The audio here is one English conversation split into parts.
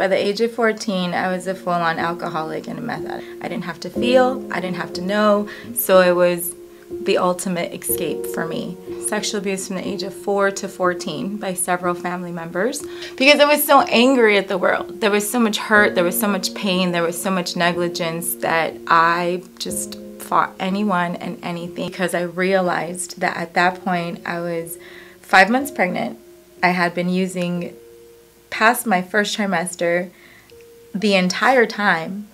By the age of 14, I was a full-on alcoholic and a meth addict. I didn't have to feel, I didn't have to know, so it was the ultimate escape for me. Sexual abuse from the age of 4 to 14 by several family members because I was so angry at the world. There was so much hurt, there was so much pain, there was so much negligence that I just fought anyone and anything because I realized that at that point I was 5 months pregnant. I had been using past my first trimester the entire time,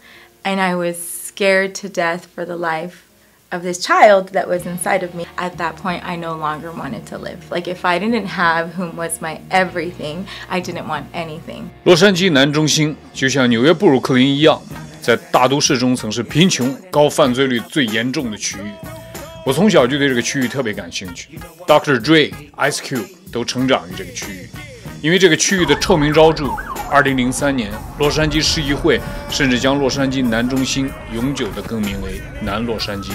and I was scared to death for the life of this child that was inside of me. At that point, I no longer wanted to live. Like, if I didn't have whom was my everything, I didn't want anything. 洛杉矶南中心就像纽约布鲁克林一样，在大都市中曾是贫穷、高犯罪率最严重的区域。我从小就对这个区域特别感兴趣 ，Dr. Dre、Ice Cube 都成长于这个区域。因为这个区域的臭名昭著，2003年，洛杉矶市议会甚至将洛杉矶南中心永久地更名为南洛杉矶，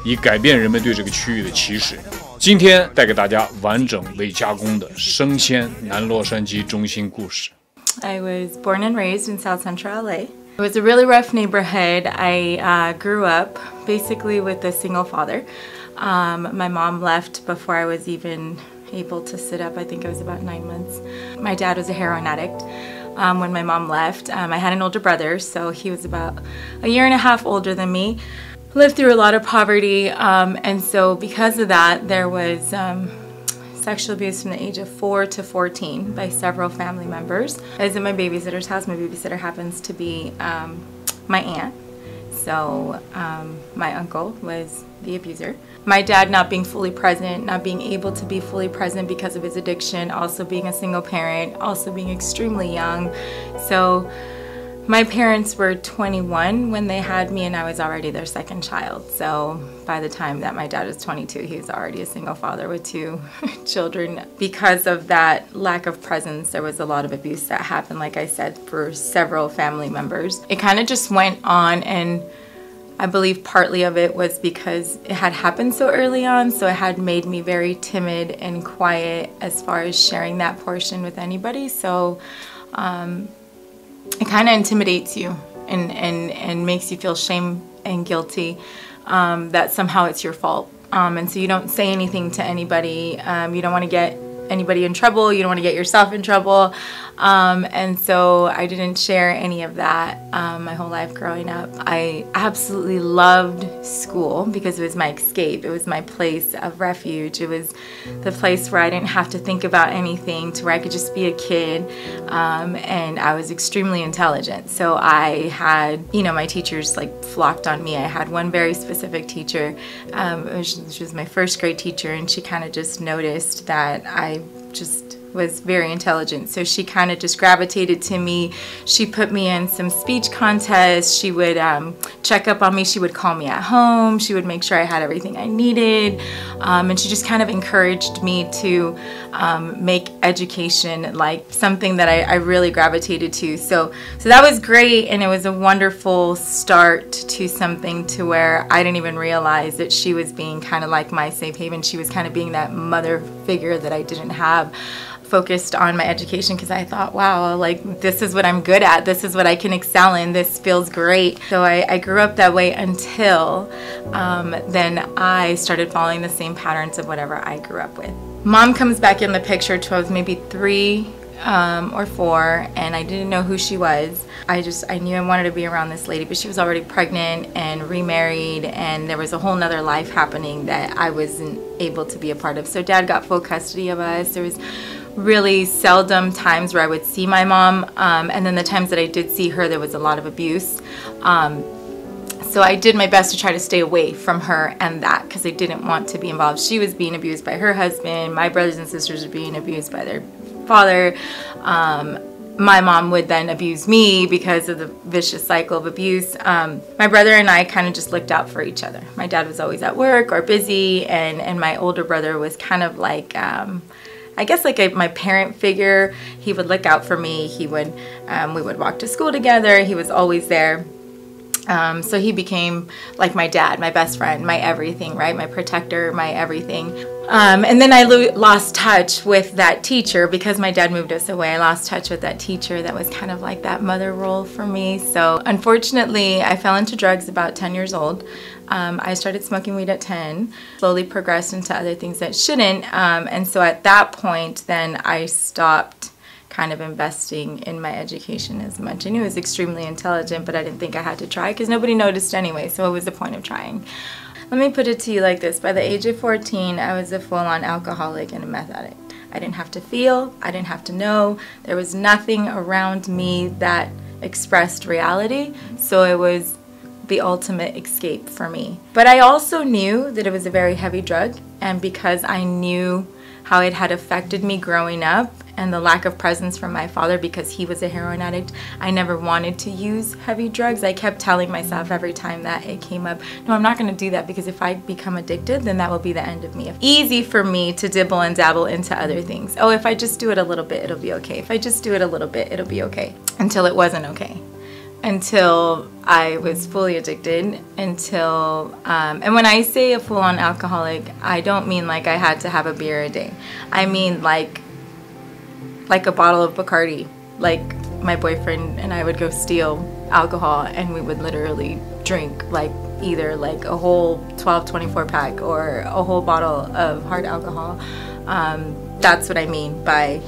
以改变人们对这个区域的歧视。今天带给大家完整未加工的生鲜南洛杉矶中心故事。I was born and raised in South Central LA. It was a really rough neighborhood. I grew up basically with a single father. My mom left before I was even able to sit up. I think I was about 9 months. My dad was a heroin addict when my mom left. I had an older brother, so he was about a year and a half older than me. Lived through a lot of poverty, and so because of that, there was sexual abuse from the age of 4 to 14 by several family members. I was at my babysitter's house. My babysitter happens to be my aunt. So my uncle was the abuser. My dad not being fully present, not being able to be fully present because of his addiction, also being a single parent, also being extremely young. So my parents were 21 when they had me, and I was already their second child. So by the time that my dad was 22, he was already a single father with 2 children. Because of that lack of presence, there was a lot of abuse that happened, like I said, for several family members. It kind of just went on, and I believe partly of it was because it had happened so early on, so it had made me very timid and quiet as far as sharing that portion with anybody. So it kind of intimidates you and makes you feel shame and guilty that somehow it's your fault. And so you don't say anything to anybody. You don't want to get anybody in trouble. You don't want to get yourself in trouble. And so I didn't share any of that my whole life growing up. I absolutely loved school because it was my escape. It was my place of refuge. It was the place where I didn't have to think about anything, to where I could just be a kid. And I was extremely intelligent. So I had, you know, my teachers like flocked on me. I had one very specific teacher. She was my first grade teacher, and she kind of just noticed that I just was very intelligent, so she kind of just gravitated to me. She put me in some speech contests. She would check up on me. She would call me at home. She would make sure I had everything I needed, and she just kind of encouraged me to make education like something that I really gravitated to. So that was great, and it was a wonderful start to something to where I didn't even realize that she was being kind of like my safe haven. She was kind of being that mother figure that I didn't have. Focused on my education because I thought, wow, like this is what I'm good at, this is what I can excel in, this feels great. So I grew up that way until then I started following the same patterns of whatever I grew up with. Mom comes back in the picture to I was maybe 3 or 4, and I didn't know who she was. I knew I wanted to be around this lady, but she was already pregnant and remarried, and there was a whole nother life happening that I wasn't able to be a part of. So Dad got full custody of us. There was really seldom times where I would see my mom, and then the times that I did see her, there was a lot of abuse. So I did my best to try to stay away from her and that because I didn't want to be involved. She was being abused by her husband. My brothers and sisters were being abused by their father. My mom would then abuse me because of the vicious cycle of abuse. My brother and I kind of just looked out for each other. My dad was always at work or busy, and my older brother was kind of like I guess like my parent figure. He would look out for me. He would, we would walk to school together. He was always there. So he became like my dad, my best friend, my everything, right? My protector, my everything. And then I lost touch with that teacher because my dad moved us away. I lost touch with that teacher that was kind of like that mother role for me. So unfortunately, I fell into drugs about 10 years old. I started smoking weed at 10, slowly progressed into other things that shouldn't. And so at that point, then I stopped kind of investing in my education as much. I knew I was extremely intelligent, but I didn't think I had to try because nobody noticed anyway, so what was the point of trying? Let me put it to you like this. By the age of 14, I was a full-on alcoholic and a meth addict. I didn't have to feel, I didn't have to know. There was nothing around me that expressed reality, so it was the ultimate escape for me. But I also knew that it was a very heavy drug, and because I knew how it had affected me growing up and the lack of presence from my father because he was a heroin addict, I never wanted to use heavy drugs. I kept telling myself every time that it came up, no, I'm not going to do that because if I become addicted, then that will be the end of me. Easy for me to dibble and dabble into other things. Oh, if I just do it a little bit, it'll be okay. If I just do it a little bit, it'll be okay. Until it wasn't okay. Until I was fully addicted, until, and when I say a full-on alcoholic, I don't mean like I had to have a beer a day. I mean like a bottle of Bacardi. Like my boyfriend and I would go steal alcohol and we would literally drink like either like a whole 12, 24 pack or a whole bottle of hard alcohol. That's what I mean by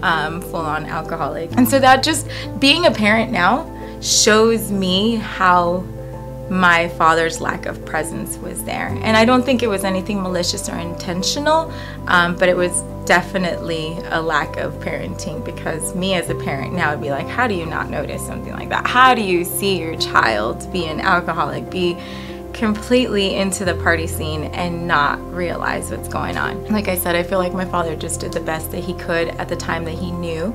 full-on alcoholic. And so that just being a parent now shows me how my father's lack of presence was there. And I don't think it was anything malicious or intentional, but it was definitely a lack of parenting, because me as a parent now would be like, how do you not notice something like that? How do you see your child be an alcoholic, be completely into the party scene and not realize what's going on? Like I said, I feel like my father just did the best that he could at the time that he knew.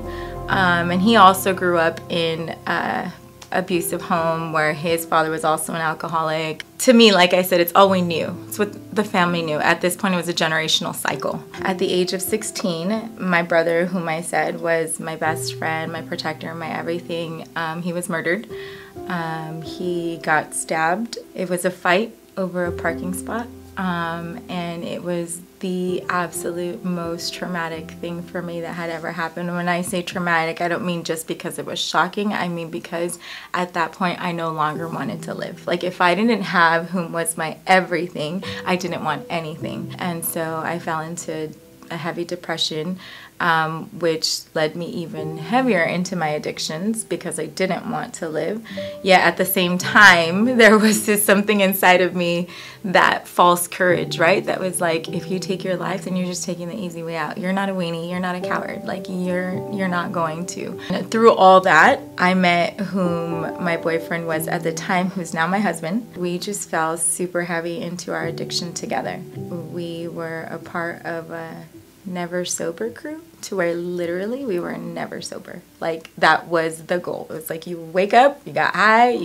And he also grew up in abusive home where his father was also an alcoholic. To me, like I said, it's all we knew. It's what the family knew. At this point, it was a generational cycle. At the age of 16, my brother, whom I said was my best friend, my protector, my everything, he was murdered. He got stabbed. It was a fight over a parking spot. And it was the absolute most traumatic thing for me that had ever happened. When I say traumatic, I don't mean just because it was shocking. I mean because at that point, I no longer wanted to live. Like if I didn't have whom was my everything, I didn't want anything. And so I fell into a heavy depression, which led me even heavier into my addictions because I didn't want to live. Yet at the same time, there was this something inside of me, that false courage, right? That was like, if you take your life, then you're just taking the easy way out. You're not a weenie. You're not a coward. Like you're not going to. And through all that, I met whom my boyfriend was at the time, who's now my husband. We just fell super heavy into our addiction together. We were a part of a never sober crew, to where literally we were never sober. Like that was the goal. It was like you wake up, you got high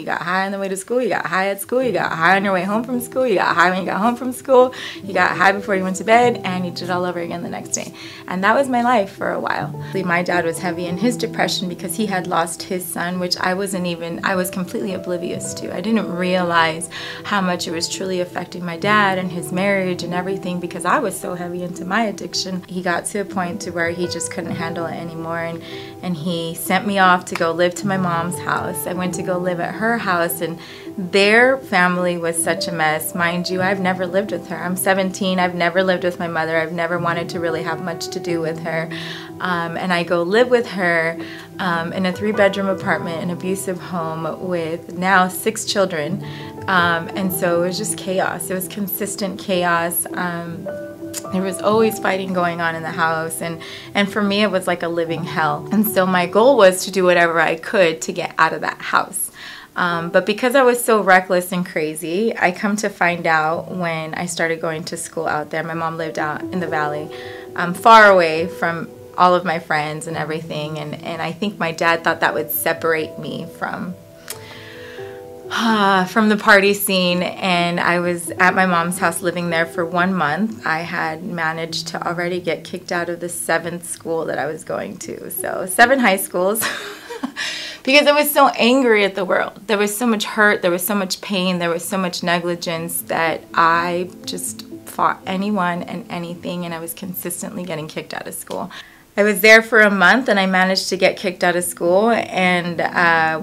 on the way to school, you got high at school, you got high on your way home from school, you got high when you got home from school, you got high before you went to bed, and you did it all over again the next day. And that was my life for a while. My dad was heavy in his depression because he had lost his son, which I was completely oblivious to. I didn't realize how much it was truly affecting my dad and his marriage and everything because I was so heavy into my addiction. He got to a point to where he just couldn't handle it anymore, and he sent me off to go live to my mom's house. I went to go live at her house, and their family was such a mess. Mind you, I've never lived with her. I'm 17. I've never lived with my mother. I've never wanted to really have much to do with her. And I go live with her in a 3-bedroom apartment, an abusive home with now 6 children. And so it was just chaos. It was consistent chaos. There was always fighting going on in the house, and for me it was like a living hell. And so my goal was to do whatever I could to get out of that house. But because I was so reckless and crazy, I come to find out when I started going to school out there. My mom lived out in the valley, far away from all of my friends and everything, and I think my dad thought that would separate me from the party scene. And I was at my mom's house living there for 1 month. I had managed to already get kicked out of the 7th school that I was going to. So 7 high schools because I was so angry at the world. There was so much hurt, there was so much pain, there was so much negligence that I just fought anyone and anything, and I was consistently getting kicked out of school. I was there for a month and I managed to get kicked out of school, and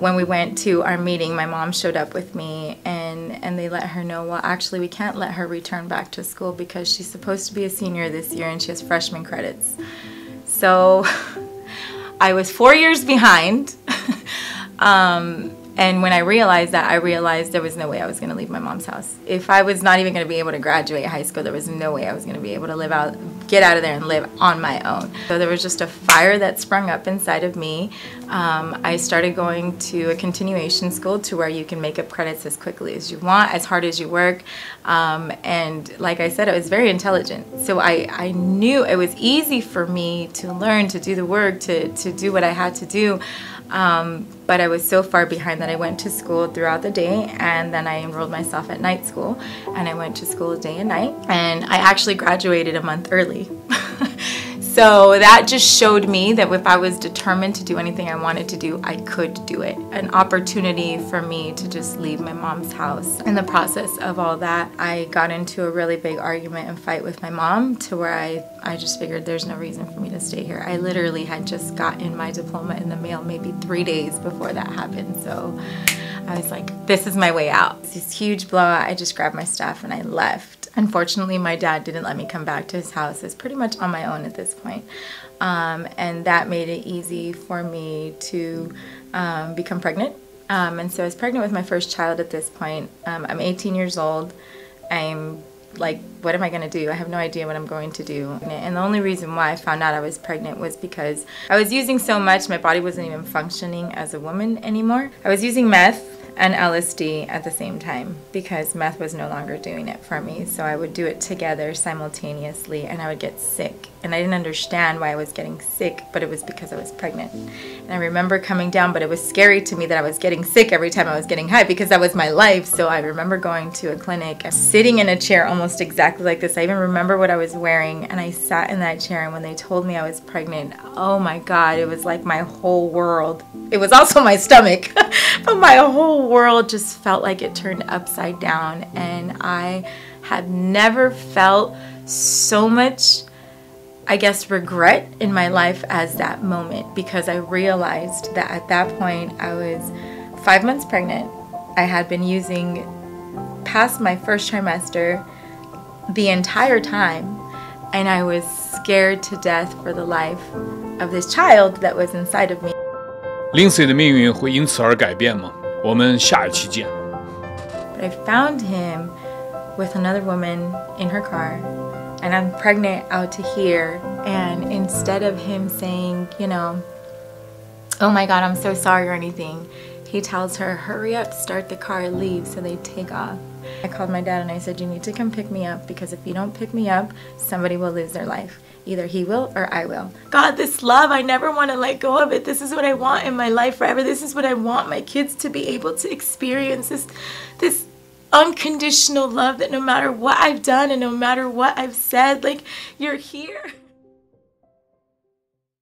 when we went to our meeting, my mom showed up with me, and they let her know, well, actually we can't let her return back to school because she's supposed to be a senior this year and she has freshman credits. So I was 4 years behind. And when I realized that, I realized there was no way I was going to leave my mom's house. If I was not even going to be able to graduate high school, there was no way I was going to be able to get out of there and live on my own. So there was just a fire that sprung up inside of me. I started going to a continuation school to where you can make up credits as quickly as you want, as hard as you work. And like I said, I was very intelligent. So I knew it was easy for me to learn, to do the work, to do what I had to do. But I was so far behind that I went to school throughout the day, and then I enrolled myself at night school, and I went to school day and night, and I actually graduated a month early. So that just showed me that if I was determined to do anything I wanted to do, I could do it. An opportunity for me to just leave my mom's house. In the process of all that, I got into a really big argument and fight with my mom to where I just figured there's no reason for me to stay here. I literally had just gotten my diploma in the mail maybe 3 days before that happened. So I was like, this is my way out. It's this huge blowout. I just grabbed my stuff and I left. Unfortunately, my dad didn't let me come back to his house. I was pretty much on my own at this point. And that made it easy for me to become pregnant. And so I was pregnant with my first child at this point. I'm 18 years old. I'm like, what am I going to do? I have no idea what I'm going to do. And the only reason why I found out I was pregnant was because I was using so much, my body wasn't even functioning as a woman anymore. I was using meth and LSD at the same time because meth was no longer doing it for me. So I would do it together simultaneously and I would get sick. And I didn't understand why I was getting sick, but it was because I was pregnant. And I remember coming down, but it was scary to me that I was getting sick every time I was getting high because that was my life. So I remember going to a clinic, sitting in a chair almost exactly like this. I even remember what I was wearing, and I sat in that chair, and when they told me I was pregnant, oh my God, it was like my whole world. It was also my stomach, but my whole world just felt like it turned upside down. And I had never felt so much, I guess, regret in my life as that moment, because I realized that at that point I was 5 months pregnant. I had been using past my first trimester the entire time, and I was scared to death for the life of this child that was inside of me. Lindsey 的命运会因此而改变吗？我们下一期见。But I found him with another woman in her car, and I'm pregnant out to here, and instead of him saying, you know, oh my God, I'm so sorry or anything, he tells her, hurry up, start the car, leave. So they take off. I called my dad and I said, you need to come pick me up, because if you don't pick me up, somebody will lose their life. Either he will or I will. God, this love, I never want to let go of it. This is what I want in my life forever. This is what I want my kids to be able to experience, this unconditional love that no matter what I've done and no matter what I've said, like, you're here.